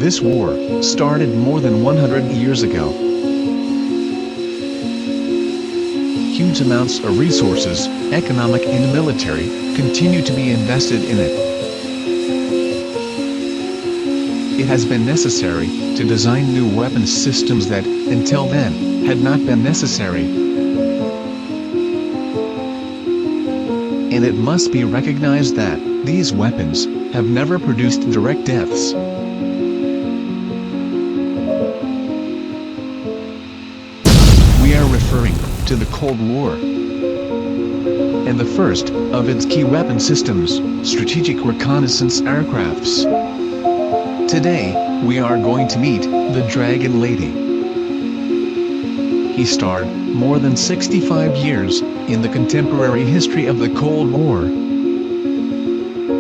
This war started more than 100 years ago. Huge amounts of resources, economic and military, continue to be invested in it. It has been necessary to design new weapons systems that, until then, had not been necessary. And it must be recognized that these weapons have never produced direct deaths. We are referring to the Cold War and the first of its key weapon systems, strategic reconnaissance aircrafts. Today, we are going to meet the Dragon Lady. He starred more than 65 years in the contemporary history of the Cold War.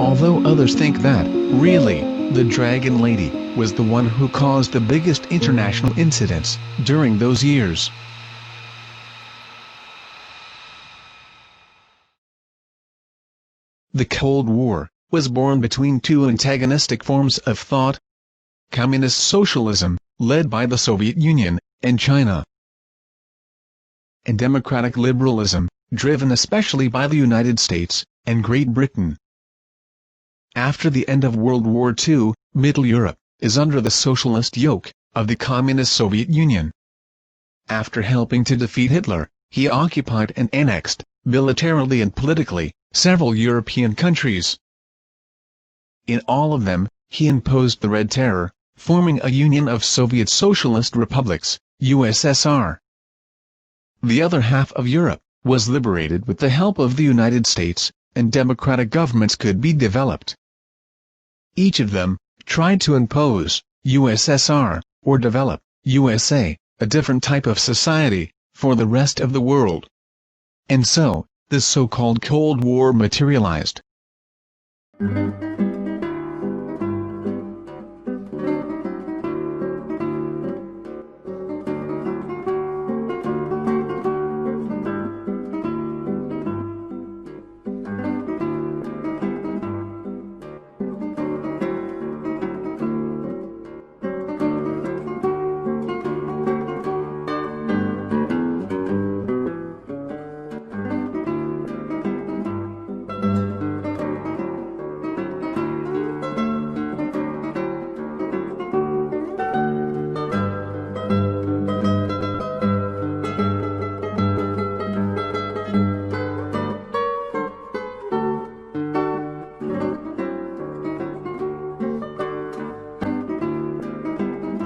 Although others think that, really, the Dragon Lady was the one who caused the biggest international incidents during those years. The Cold War was born between two antagonistic forms of thought: communist socialism, led by the Soviet Union and China, and democratic liberalism, driven especially by the United States and Great Britain. After the end of World War II, Middle Europe is under the socialist yoke of the Communist Soviet Union. After helping to defeat Hitler, he occupied and annexed, militarily and politically, several European countries. In all of them, he imposed the Red Terror, forming a union of Soviet Socialist republics, USSR. The other half of Europe was liberated with the help of the United States, and democratic governments could be developed. Each of them tried to impose USSR, or develop USA, a different type of society, for the rest of the world. And so, the so-called Cold War materialized.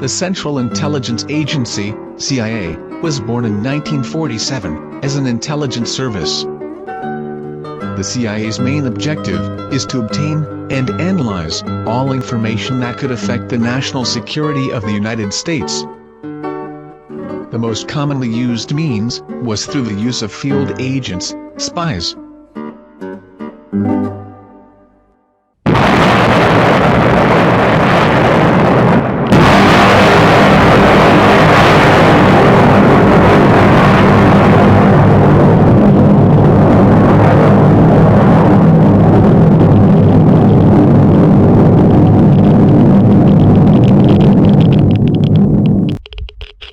The Central Intelligence Agency, CIA, was born in 1947 as an intelligence service. The CIA's main objective is to obtain and analyze all information that could affect the national security of the United States. The most commonly used means was through the use of field agents, spies.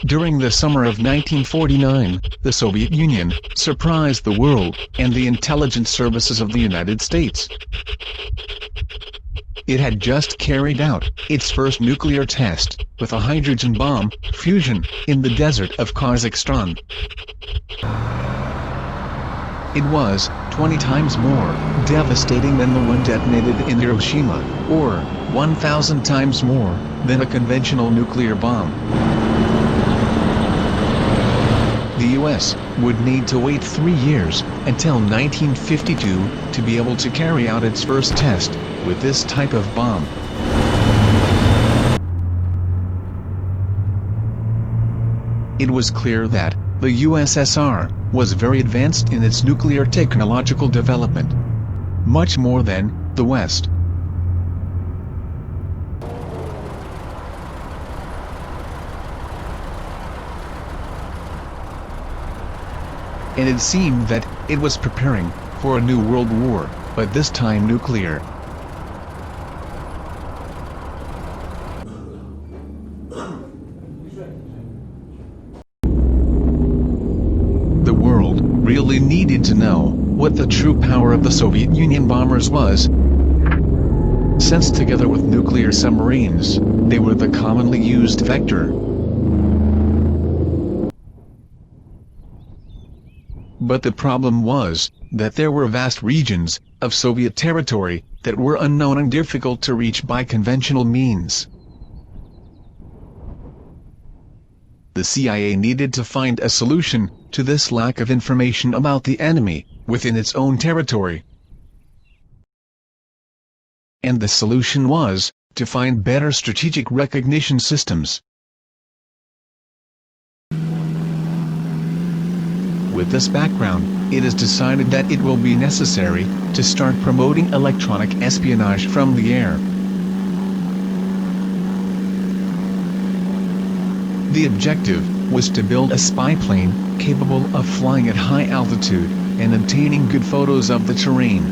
During the summer of 1949, the Soviet Union surprised the world and the intelligence services of the United States. It had just carried out its first nuclear test, with a hydrogen bomb fusion, in the desert of Kazakhstan. It was 20 times more devastating than the one detonated in Hiroshima, or 1,000 times more than a conventional nuclear bomb. The U.S. would need to wait 3 years, until 1952, to be able to carry out its first test with this type of bomb. It was clear that the USSR was very advanced in its nuclear technological development, much more than the West. And it seemed that it was preparing for a new world war, but this time nuclear. The world really needed to know what the true power of the Soviet Union bombers was, since together with nuclear submarines, they were the commonly used vector. But the problem was that there were vast regions of Soviet territory that were unknown and difficult to reach by conventional means. The CIA needed to find a solution to this lack of information about the enemy within its own territory. And the solution was to find better strategic recognition systems. With this background, it is decided that it will be necessary to start promoting electronic espionage from the air. The objective was to build a spy plane capable of flying at high altitude and obtaining good photos of the terrain.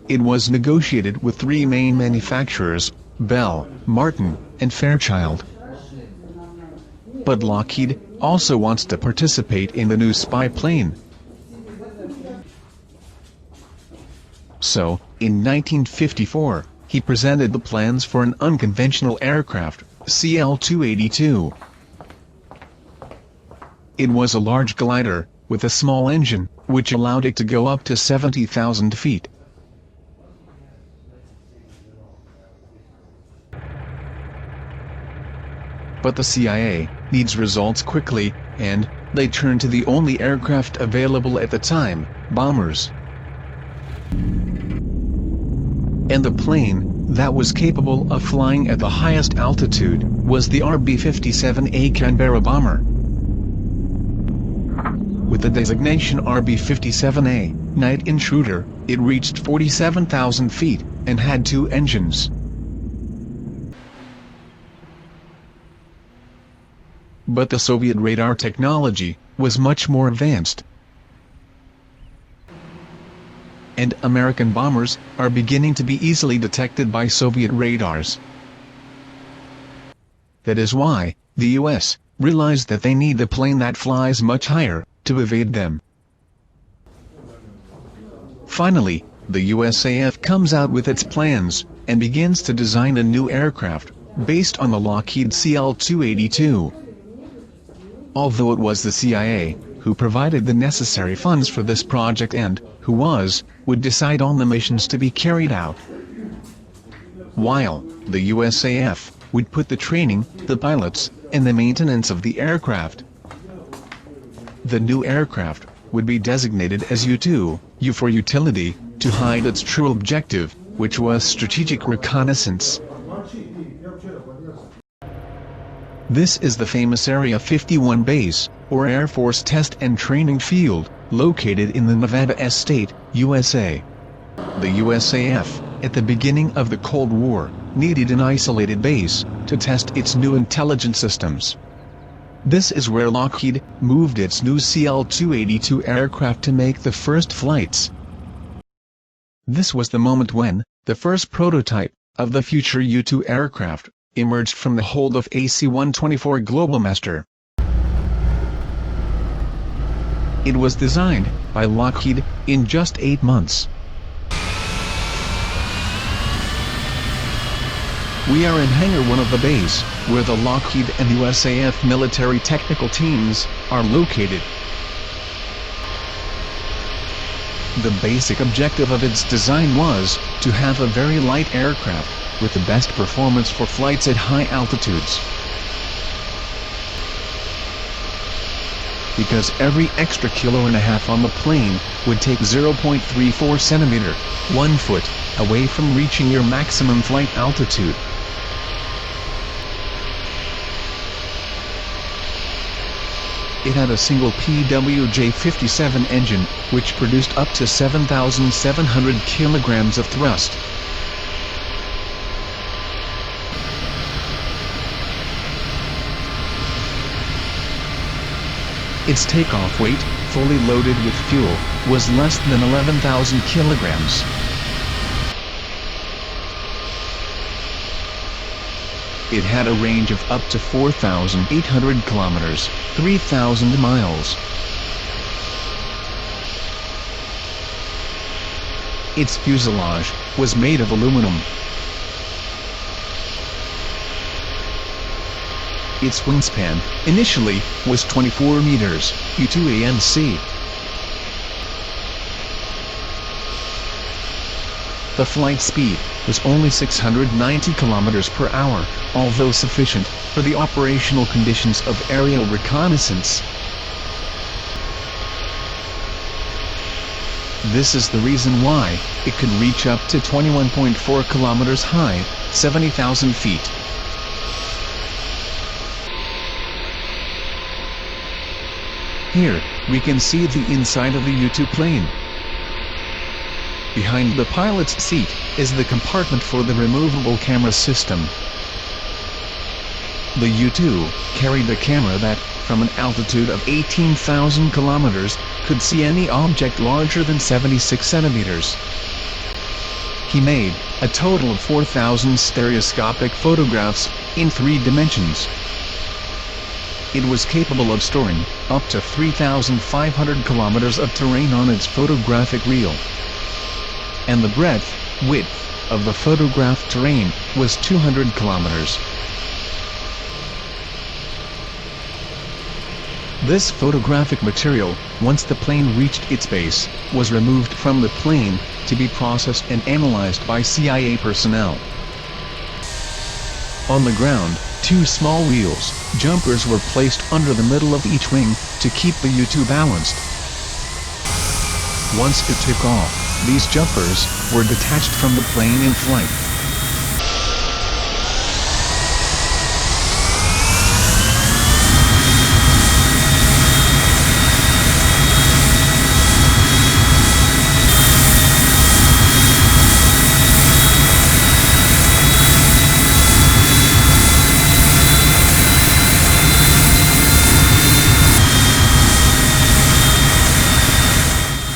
It was negotiated with three main manufacturers, Bell, Martin, and Fairchild. But Lockheed also wants to participate in the new spy plane. So, in 1954, he presented the plans for an unconventional aircraft, CL-282. It was a large glider, with a small engine, which allowed it to go up to 70,000 feet. But the CIA needs results quickly, and they turn to the only aircraft available at the time, bombers. And the plane that was capable of flying at the highest altitude was the RB-57A Canberra bomber. With the designation RB-57A, Night Intruder, it reached 47,000 feet and had two engines. But the Soviet radar technology was much more advanced. And American bombers are beginning to be easily detected by Soviet radars. That is why the US realized that they need a plane that flies much higher to evade them. Finally, the USAF comes out with its plans and begins to design a new aircraft based on the Lockheed CL-282. Although it was the CIA who provided the necessary funds for this project and who would decide on the missions to be carried out, while the USAF would put the training, the pilots, and the maintenance of the aircraft. The new aircraft would be designated as U-2, U for utility, to hide its true objective, which was strategic reconnaissance. This is the famous Area 51 base, or Air Force Test and Training Field, located in the Nevada state, USA. The USAF, at the beginning of the Cold War, needed an isolated base to test its new intelligence systems. This is where Lockheed moved its new CL-282 aircraft to make the first flights. This was the moment when the first prototype of the future U-2 aircraft emerged from the hold of AC-124 Globalmaster. It was designed by Lockheed in just 8 months. We are in Hangar 1 of the base, where the Lockheed and USAF military technical teams are located. The basic objective of its design was to have a very light aircraft with the best performance for flights at high altitudes. Because every extra kilo and a half on the plane would take 0.34 centimeter, 1 foot, away from reaching your maximum flight altitude. It had a single PWJ-57 engine, which produced up to 7,700 kilograms of thrust. Its takeoff weight, fully loaded with fuel, was less than 11,000 kilograms. It had a range of up to 4,800 kilometers, 3,000 miles. Its fuselage was made of aluminum. Its wingspan, initially, was 24 meters, U-2 ANC. The flight speed was only 690 kilometers per hour, although sufficient for the operational conditions of aerial reconnaissance. This is the reason why it could reach up to 21.4 kilometers high, 70,000 feet. Here, we can see the inside of the U-2 plane. Behind the pilot's seat is the compartment for the removable camera system. The U-2 carried a camera that, from an altitude of 18,000 kilometers, could see any object larger than 76 centimeters. He made a total of 4,000 stereoscopic photographs in 3 dimensions. It was capable of storing up to 3,500 kilometers of terrain on its photographic reel. And the width of the photographed terrain was 200 kilometers. This photographic material, once the plane reached its base, was removed from the plane to be processed and analyzed by CIA personnel. On the ground, 2 small wheels, jumpers were placed under the middle of each wing to keep the U-2 balanced. Once it took off, these jumpers were detached from the plane in flight.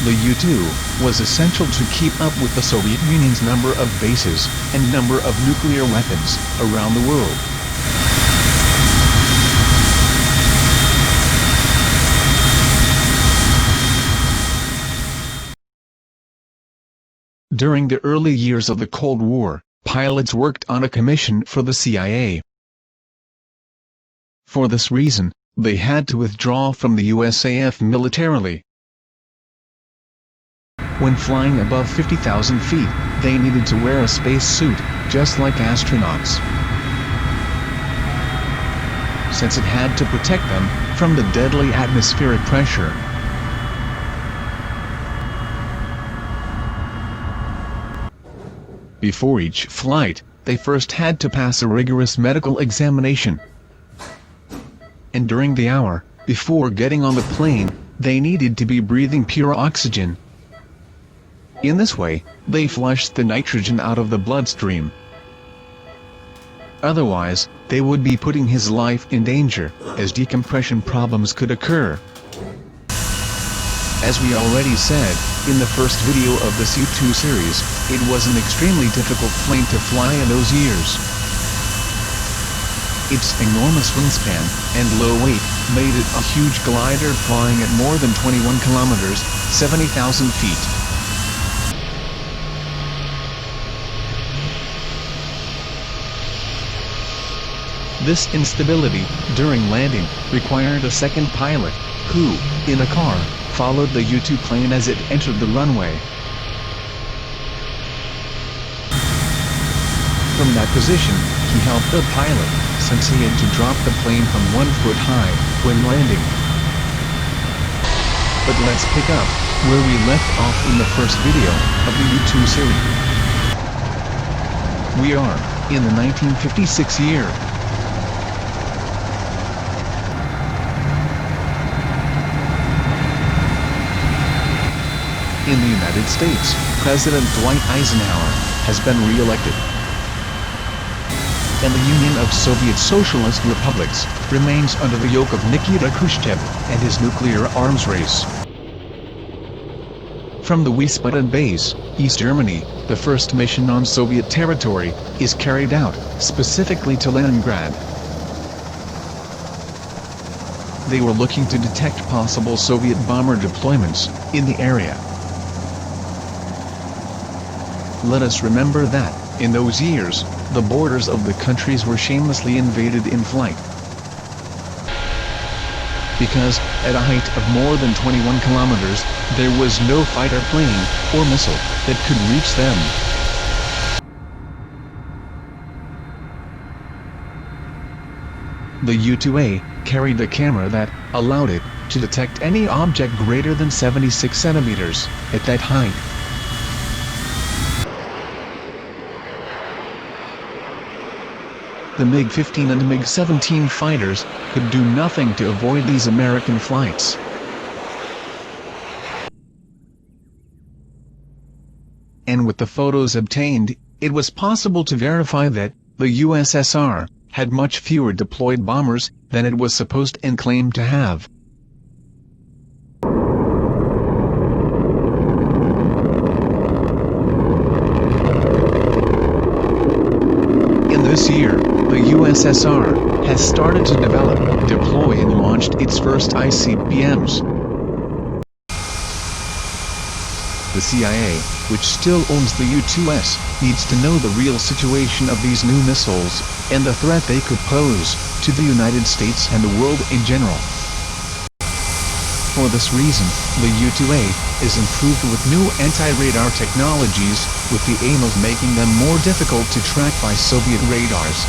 The U-2 was essential to keep up with the Soviet Union's number of bases and number of nuclear weapons around the world. During the early years of the Cold War, pilots worked on a commission for the CIA. For this reason, they had to withdraw from the USAF militarily. When flying above 50,000 feet, they needed to wear a space suit, just like astronauts, since it had to protect them from the deadly atmospheric pressure. Before each flight, they first had to pass a rigorous medical examination. And during the hour before getting on the plane, they needed to be breathing pure oxygen. In this way, they flushed the nitrogen out of the bloodstream. Otherwise, they would be putting his life in danger, as decompression problems could occur. As we already said, in the first video of this U-2 series, it was an extremely difficult plane to fly in those years. Its enormous wingspan and low weight made it a huge glider flying at more than 21 kilometers, 70,000 feet. This instability, during landing, required a second pilot, who, in a car, followed the U-2 plane as it entered the runway. From that position, he helped the pilot, since he had to drop the plane from 1 foot high, when landing. But let's pick up where we left off in the first video of the U-2 series. We are in the 1956 year. In the United States, President Dwight Eisenhower has been re-elected, and the Union of Soviet Socialist Republics remains under the yoke of Nikita Khrushchev and his nuclear arms race. From the Wiesbaden base, East Germany, the first mission on Soviet territory is carried out, specifically to Leningrad. They were looking to detect possible Soviet bomber deployments in the area. Let us remember that, in those years, the borders of the countries were shamelessly invaded in flight. Because, at a height of more than 21 kilometers, there was no fighter plane, or missile, that could reach them. The U-2A carried a camera that allowed it to detect any object greater than 76 centimeters at that height. The MiG-15 and MiG-17 fighters could do nothing to avoid these American flights. And with the photos obtained, it was possible to verify that the USSR had much fewer deployed bombers than it was supposed and claimed to have. In this year, the USSR has started to develop, deploy and launched its first ICBMs. The CIA, which still owns the U-2s, needs to know the real situation of these new missiles, and the threat they could pose to the United States and the world in general. For this reason, the U-2A is improved with new anti-radar technologies, with the aim of making them more difficult to track by Soviet radars.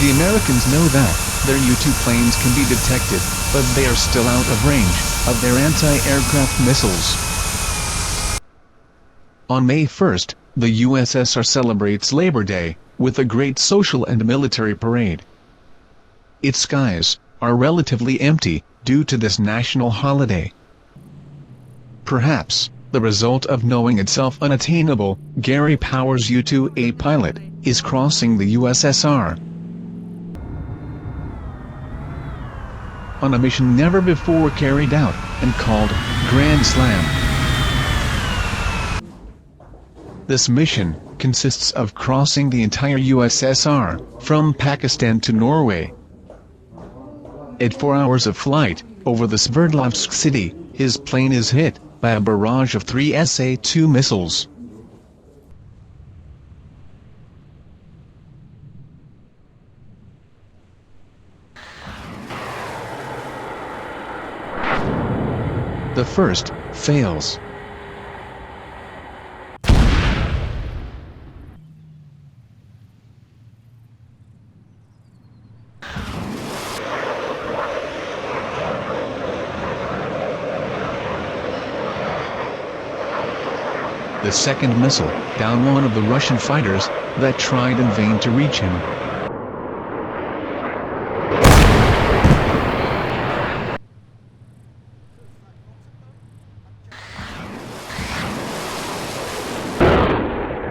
The Americans know that their U-2 planes can be detected, but they are still out of range of their anti-aircraft missiles. On May 1st, the USSR celebrates Labor Day with a great social and military parade. Its skies are relatively empty due to this national holiday. Perhaps the result of knowing itself unattainable, Gary Powers' U-2A pilot is crossing the USSR on a mission never before carried out and called Grand Slam. This mission consists of crossing the entire USSR from Pakistan to Norway. At 4 hours of flight over the Sverdlovsk city, his plane is hit by a barrage of 3 SA-2 missiles. The first fails. The second missile downed one of the Russian fighters that tried in vain to reach him.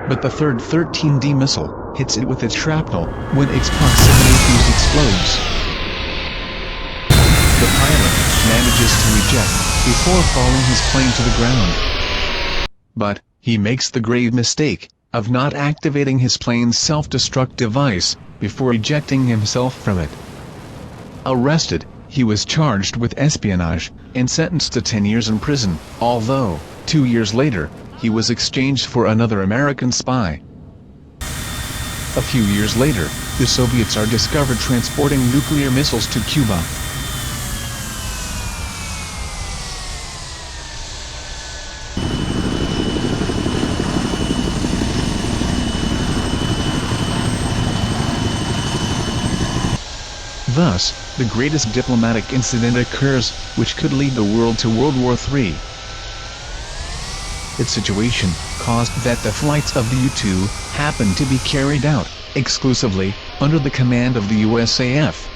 But the third 13D missile hits it with its shrapnel when its proximity fuse explodes. The pilot manages to eject before falling his plane to the ground. But he makes the grave mistake of not activating his plane's self-destruct device before ejecting himself from it. Arrested, he was charged with espionage and sentenced to 10 years in prison, although, 2 years later, he was exchanged for another American spy. A few years later, the Soviets are discovered transporting nuclear missiles to Cuba. Thus, the greatest diplomatic incident occurs, which could lead the world to World War III. Its situation caused that the flights of the U-2 happened to be carried out exclusively under the command of the USAF.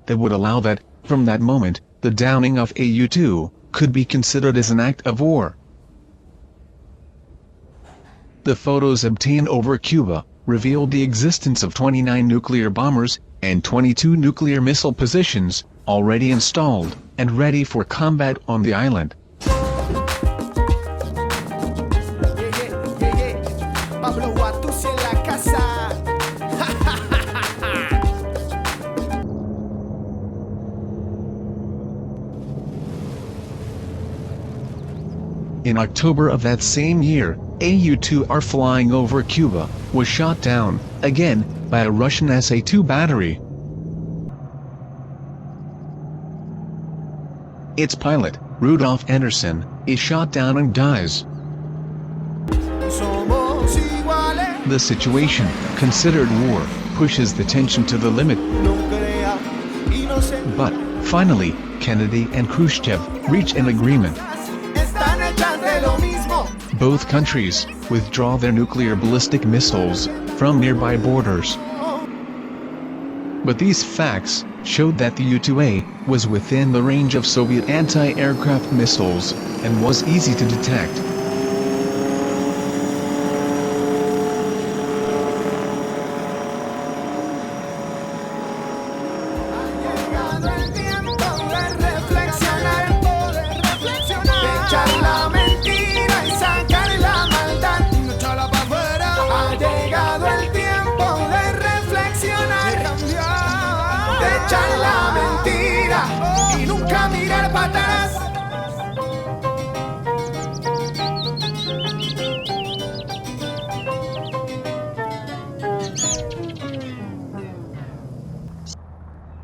That would allow that, from that moment, the downing of a U-2 could be considered as an act of war. The photos obtained over Cuba revealed the existence of 29 nuclear bombers and 22 nuclear missile positions already installed and ready for combat on the island. In October of that same year, a U-2R flying over Cuba was shot down, again, by a Russian SA-2 battery. Its pilot, Rudolf Anderson, is shot down and dies. The situation, considered war, pushes the tension to the limit. But, finally, Kennedy and Khrushchev reach an agreement. Both countries withdraw their nuclear ballistic missiles from nearby borders. But these facts showed that the U-2A was within the range of Soviet anti-aircraft missiles and was easy to detect.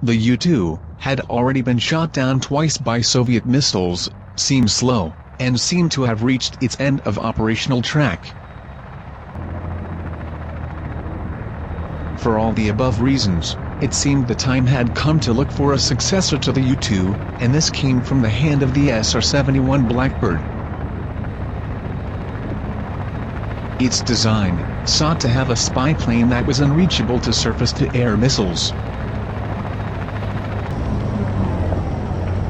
The U-2 had already been shot down twice by Soviet missiles, seemed slow, and seemed to have reached its end of operational track. For all the above reasons, it seemed the time had come to look for a successor to the U-2, and this came from the hand of the SR-71 Blackbird. Its design sought to have a spy plane that was unreachable to surface-to-air missiles.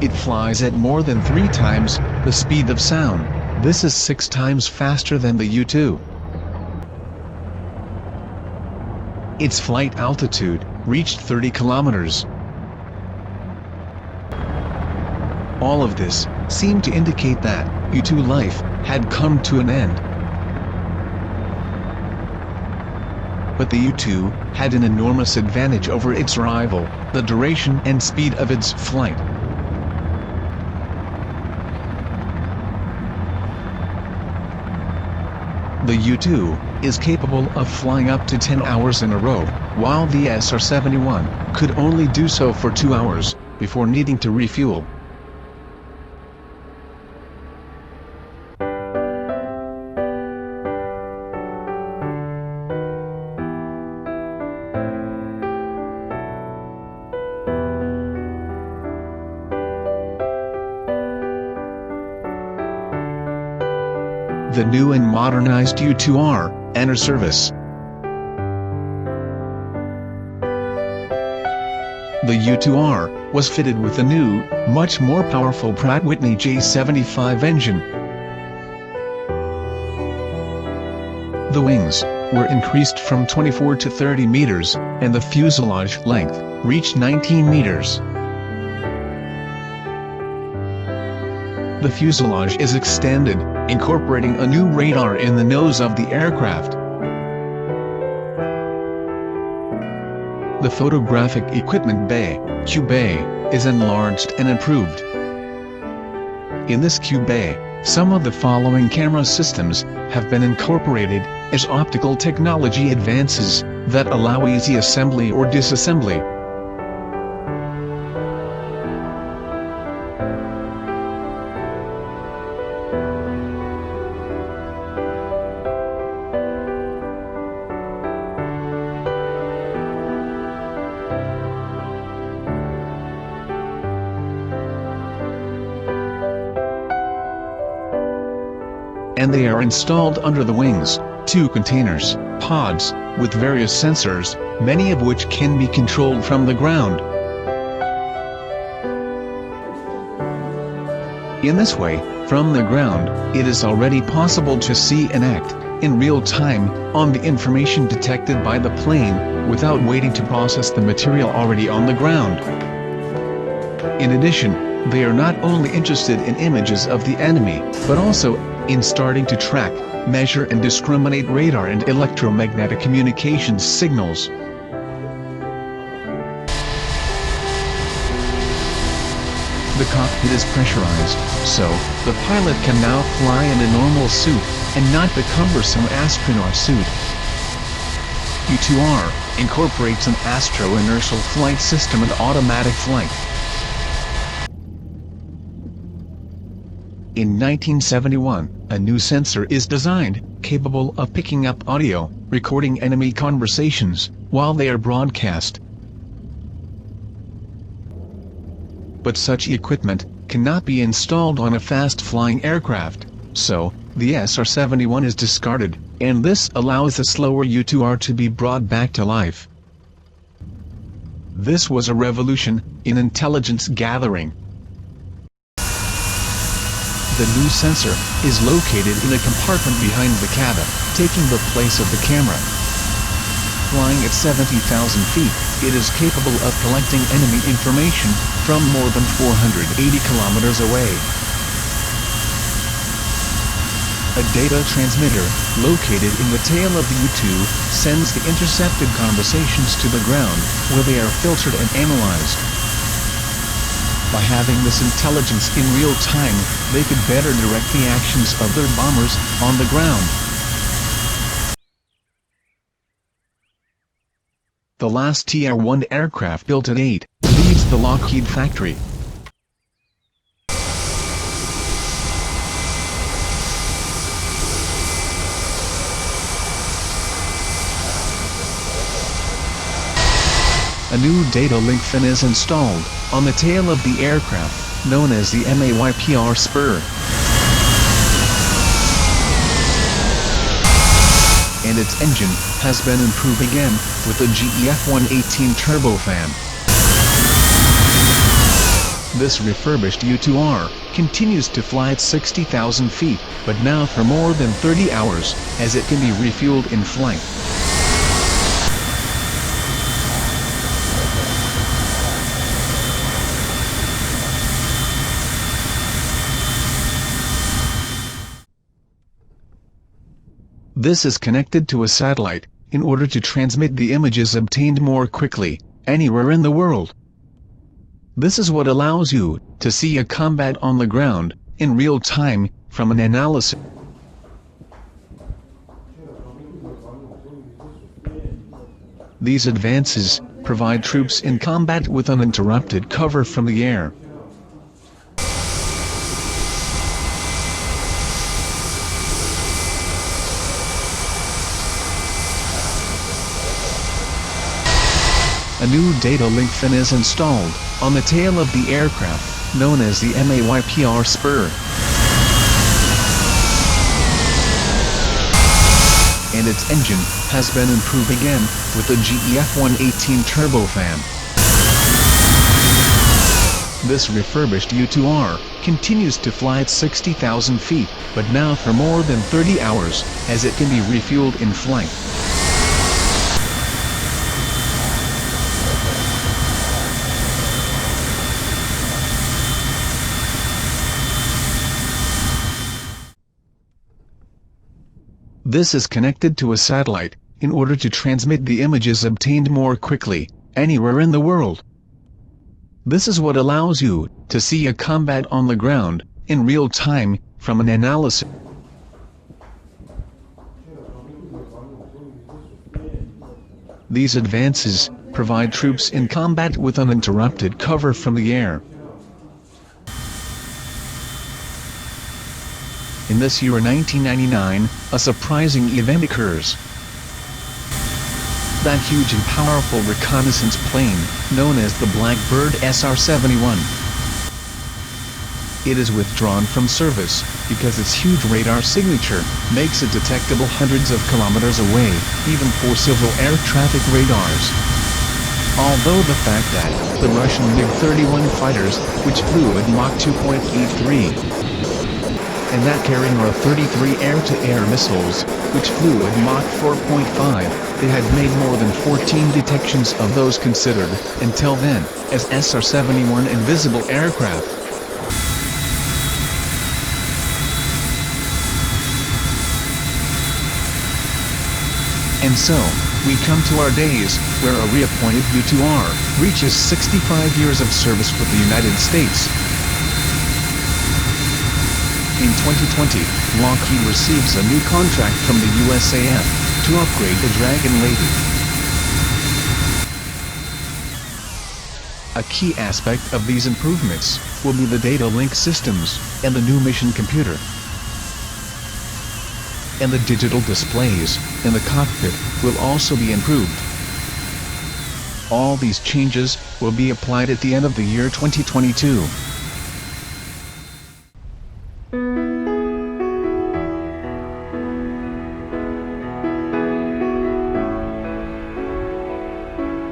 It flies at more than 3 times the speed of sound. This is 6 times faster than the U-2. Its flight altitude reached 30 kilometers. All of this seemed to indicate that U-2 life had come to an end. But the U-2 had an enormous advantage over its rival: the duration and speed of its flight. The U-2 is capable of flying up to 10 hours in a row, while the SR-71 could only do so for 2 hours, before needing to refuel. The new and modernized U-2R enter service. The U-2R was fitted with a new, much more powerful Pratt & Whitney J75 engine. The wings were increased from 24 to 30 meters, and the fuselage length reached 19 meters. The fuselage is extended, incorporating a new radar in the nose of the aircraft. The photographic equipment bay, Q bay, is enlarged and improved. In this Q bay, some of the following camera systems have been incorporated as optical technology advances that allow easy assembly or disassembly. And they are installed under the wings, 2 containers, pods, with various sensors, many of which can be controlled from the ground. In this way, from the ground, it is already possible to see and act, in real time, on the information detected by the plane, without waiting to process the material already on the ground. In addition, they are not only interested in images of the enemy, but also in starting to track, measure and discriminate radar and electromagnetic communications signals. The cockpit is pressurized, so the pilot can now fly in a normal suit, and not the cumbersome astronaut suit. U-2R incorporates an astro-inertial flight system and automatic flight. In 1971, a new sensor is designed, capable of picking up audio, recording enemy conversations, while they are broadcast. But such equipment cannot be installed on a fast-flying aircraft, so the SR-71 is discarded, and this allows the slower U-2R to be brought back to life. This was a revolution in intelligence gathering. The new sensor is located in a compartment behind the cabin, taking the place of the camera. Flying at 70,000 feet, it is capable of collecting enemy information from more than 480 kilometers away. A data transmitter, located in the tail of the U-2, sends the intercepted conversations to the ground, where they are filtered and analyzed. By having this intelligence in real time, they could better direct the actions of their bombers on the ground. The last TR-1 aircraft built at 8 leaves the Lockheed factory. A new data link fin is installed on the tail of the aircraft, known as the MAYPR spur. And its engine has been improved again with the GEF-118 turbofan. This refurbished U-2R continues to fly at 60,000 feet, but now for more than 30 hours, as it can be refueled in flight. This is connected to a satellite, in order to transmit the images obtained more quickly, anywhere in the world. This is what allows you to see a combat on the ground, in real time, from an analysis. These advances provide troops in combat with uninterrupted cover from the air. A new data link fin is installed on the tail of the aircraft, known as the MAYPR spur. And its engine has been improved again with the GEF-118 turbofan. This refurbished U-2R continues to fly at 60,000 feet, but now for more than 30 hours, as it can be refueled in flight. This is connected to a satellite, in order to transmit the images obtained more quickly, anywhere in the world. This is what allows you to see a combat on the ground, in real time, from an analysis. These advances provide troops in combat with uninterrupted cover from the air. In this year 1999, a surprising event occurs. That huge and powerful reconnaissance plane, known as the Blackbird SR-71. It is withdrawn from service, because its huge radar signature makes it detectable hundreds of kilometers away, even for civil air traffic radars. Although the fact that the Russian MiG-31 fighters, which flew at Mach 2.83, and that carrying our 33 air-to-air missiles, which flew at Mach 4.5, they had made more than 14 detections of those considered, until then, as SR-71 invisible aircraft. And so, we come to our days, where a reappointed U-2R reaches 65 years of service with the United States. In 2020, Lockheed receives a new contract from the USAF to upgrade the Dragon Lady. A key aspect of these improvements will be the data link systems and the new mission computer. And the digital displays in the cockpit will also be improved. All these changes will be applied at the end of the year 2022.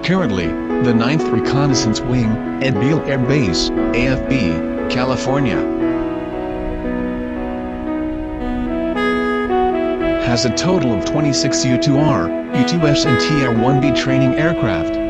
Currently, the 9th Reconnaissance Wing at Beale Air Base, AFB, California, has a total of 26 U-2R, U-2S and TR-1B training aircraft.